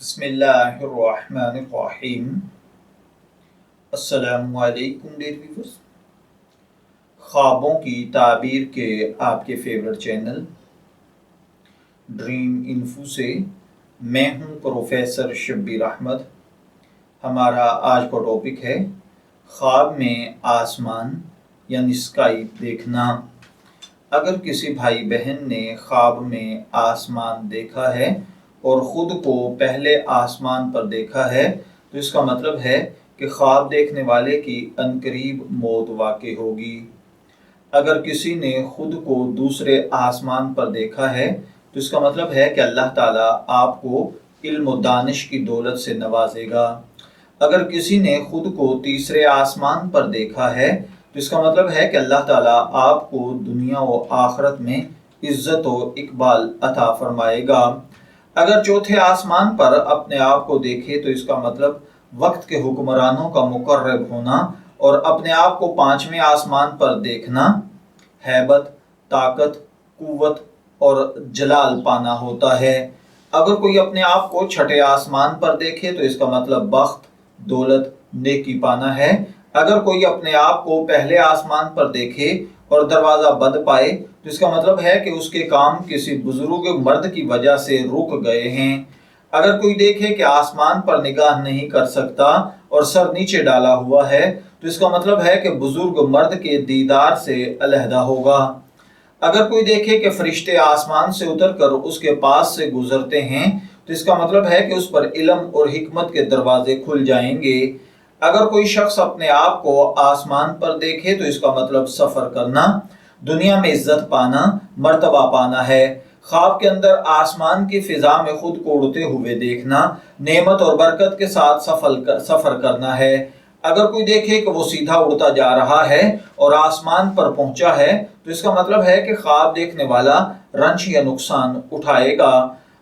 بسم اللہ الرحمن الرحیم۔ السلام علیکم ڈیئر ویورز، خوابوں کی تعبیر کے آپ کے فیورٹ چینل ڈریم انفو سے میں ہوں پروفیسر شبیر احمد۔ ہمارا آج کا ٹاپک ہے خواب میں آسمان یعنی اسکائی دیکھنا۔ اگر کسی بھائی بہن نے خواب میں آسمان دیکھا ہے اور خود کو پہلے آسمان پر دیکھا ہے تو اس کا مطلب ہے کہ خواب دیکھنے والے کی عنقریب موت واقع ہوگی۔ اگر کسی نے خود کو دوسرے آسمان پر دیکھا ہے تو اس کا مطلب ہے کہ اللہ تعالیٰ آپ کو علم و دانش کی دولت سے نوازے گا۔ اگر کسی نے خود کو تیسرے آسمان پر دیکھا ہے تو اس کا مطلب ہے کہ اللہ تعالیٰ آپ کو دنیا و آخرت میں عزت و اقبال عطا فرمائے گا۔ اگر چوتھے آسمان پر اپنے آپ کو دیکھے تو اس کا مطلب وقت کے حکمرانوں کا مقرب ہونا اور اپنے آپ کو پانچویں آسمان پر دیکھنا ہیبت، طاقت، قوت اور جلال پانا ہوتا ہے۔ اگر کوئی اپنے آپ کو چھٹے آسمان پر دیکھے تو اس کا مطلب بخت، دولت، نیکی پانا ہے۔ اگر کوئی اپنے آپ کو پہلے آسمان پر دیکھے اور دروازہ بند پائے تو اس کا مطلب ہے کہ اس کے کام کسی بزرگ مرد کی وجہ سے رک گئے ہیں۔ اگر کوئی دیکھے کہ آسمان پر نگاہ نہیں کر سکتا اور سر نیچے ڈالا ہوا ہے تو اس کا مطلب ہے کہ بزرگ مرد کے دیدار سے علیحدہ ہوگا۔ اگر کوئی دیکھے کہ فرشتے آسمان سے اتر کر اس کے پاس سے گزرتے ہیں تو اس کا مطلب ہے کہ اس پر علم اور حکمت کے دروازے کھل جائیں گے۔ اگر کوئی شخص اپنے آپ کو آسمان پر دیکھے تو اس کا مطلب سفر کرنا، دنیا میں عزت پانا، مرتبہ پانا ہے۔ خواب کے اندر آسمان کی فضا میں خود کو اڑتے ہوئے دیکھنا نعمت اور برکت کے ساتھ سفر کرنا ہے۔ اگر کوئی دیکھے کہ وہ سیدھا اڑتا جا رہا ہے اور آسمان پر پہنچا ہے تو اس کا مطلب ہے کہ خواب دیکھنے والا رنج یا نقصان اٹھائے گا۔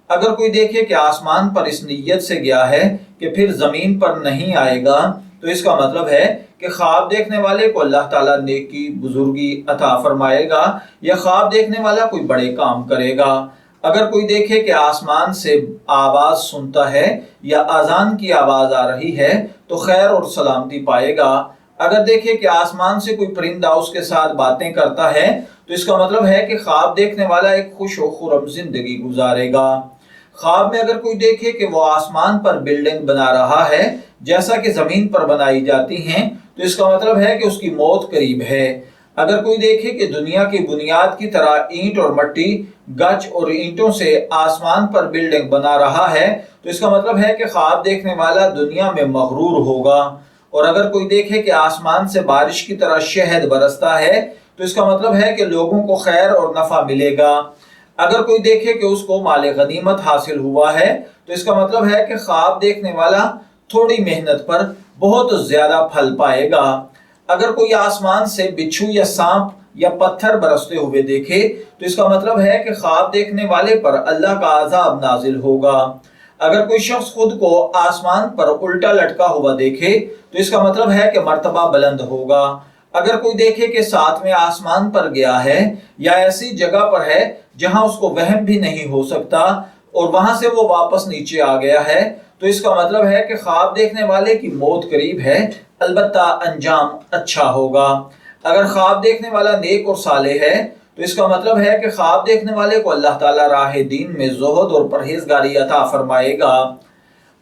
اگر کوئی دیکھے کہ آسمان پر اس نیت سے گیا ہے کہ پھر زمین پر نہیں آئے گا تو اس کا مطلب ہے کہ خواب دیکھنے والے کو اللہ تعالیٰ نیکی، بزرگی عطا فرمائے گا یا خواب دیکھنے والا کوئی بڑے کام کرے گا۔ اگر کوئی دیکھے کہ آسمان سے آواز سنتا ہے یا اذان کی آواز آ رہی ہے تو خیر اور سلامتی پائے گا۔ اگر دیکھے کہ آسمان سے کوئی پرندہ اس کے ساتھ باتیں کرتا ہے تو اس کا مطلب ہے کہ خواب دیکھنے والا ایک خوش و خرم زندگی گزارے گا۔ خواب میں اگر کوئی دیکھے کہ وہ آسمان پر بلڈنگ بنا رہا ہے جیسا کہ زمین پر بنائی جاتی ہیں تو اس کا مطلب ہے کہ اس کی موت قریب ہے۔ اگر کوئی دیکھے کہ دنیا کی بنیاد کی طرح اینٹ اور مٹی، گچ اور اینٹوں سے آسمان پر بلڈنگ بنا رہا ہے تو اس کا مطلب ہے کہ خواب دیکھنے والا دنیا میں مغرور ہوگا۔ اور اگر کوئی دیکھے کہ آسمان سے بارش کی طرح شہد برستا ہے تو اس کا مطلب ہے کہ لوگوں کو خیر اور نفع ملے گا۔ اگر کوئی دیکھے کہ اس کو مال غنیمت حاصل ہوا ہے تو اس کا مطلب ہے کہ خواب دیکھنے والا تھوڑی محنت پر بہت زیادہ پھل پائے گا۔ اگر کوئی آسمان سے بچھو یا سانپ یا پتھر برستے ہوئے دیکھے تو اس کا مطلب ہے کہ خواب دیکھنے والے پر اللہ کا عذاب نازل ہوگا۔ اگر کوئی شخص خود کو آسمان پر الٹا لٹکا ہوا دیکھے تو اس کا مطلب ہے کہ مرتبہ بلند ہوگا۔ اگر کوئی دیکھے کہ ساتویں آسمان پر گیا ہے یا ایسی جگہ پر ہے جہاں اس کو وہم بھی نہیں ہو سکتا اور وہاں سے وہ واپس نیچے آ گیا ہے تو اس کا مطلب ہے کہ خواب دیکھنے والے کی موت قریب ہے، البتہ انجام اچھا ہوگا۔ اگر خواب دیکھنے والا نیک اور صالح ہے تو اس کا مطلب ہے کہ خواب دیکھنے والے کو اللہ تعالیٰ راہ دین میں زہد اور پرہیزگاری عطا فرمائے گا۔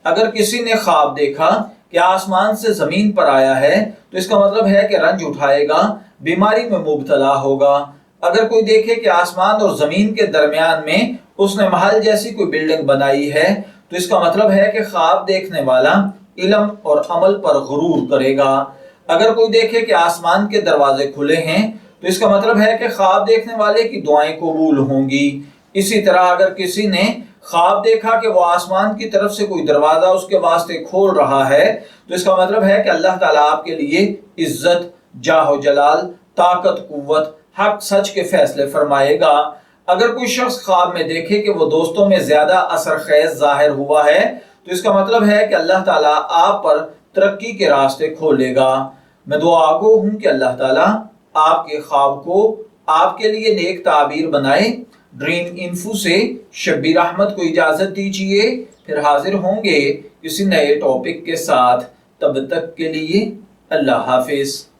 اگر کسی نے خواب دیکھا کہ آسمان سے زمین پر آیا ہے تو اس کا مطلب ہے کہ رنج اٹھائے گا، بیماری میں مبتلا ہوگا۔ اگر کوئی دیکھے کہ آسمان اور زمین کے درمیان میں اس نے محل جیسی کوئی بلڈنگ بنائی ہے تو اس کا مطلب ہے کہ خواب دیکھنے والا علم اور عمل پر غرور کرے گا۔ اگر کوئی دیکھے کہ آسمان کے دروازے کھلے ہیں تو اس کا مطلب ہے کہ خواب دیکھنے والے کی دعائیں قبول ہوں گی۔ اسی طرح اگر کسی نے خواب دیکھا کہ وہ آسمان کی طرف سے کوئی دروازہ اس کے واسطے کھول رہا ہے تو اس کا مطلب ہے کہ اللہ تعالیٰ آپ کے لیے عزت، جاہ و جلال، طاقت، قوت، حق، سچ کے فیصلے فرمائے گا۔ اگر کوئی شخص خواب میں دیکھے کہ وہ دوستوں میں زیادہ اثر خیز ظاہر ہوا ہے تو اس کا مطلب ہے کہ اللہ تعالیٰ آپ پر ترقی کے راستے کھولے گا۔ میں دعا گو ہوں کہ اللہ تعالیٰ آپ کے خواب کو آپ کے لیے نیک تعبیر بنائے۔ ڈریم انفو سے شبیر احمد کو اجازت دیجیے، پھر حاضر ہوں گے کسی نئے ٹاپک کے ساتھ۔ تب تک کے لیے اللہ حافظ۔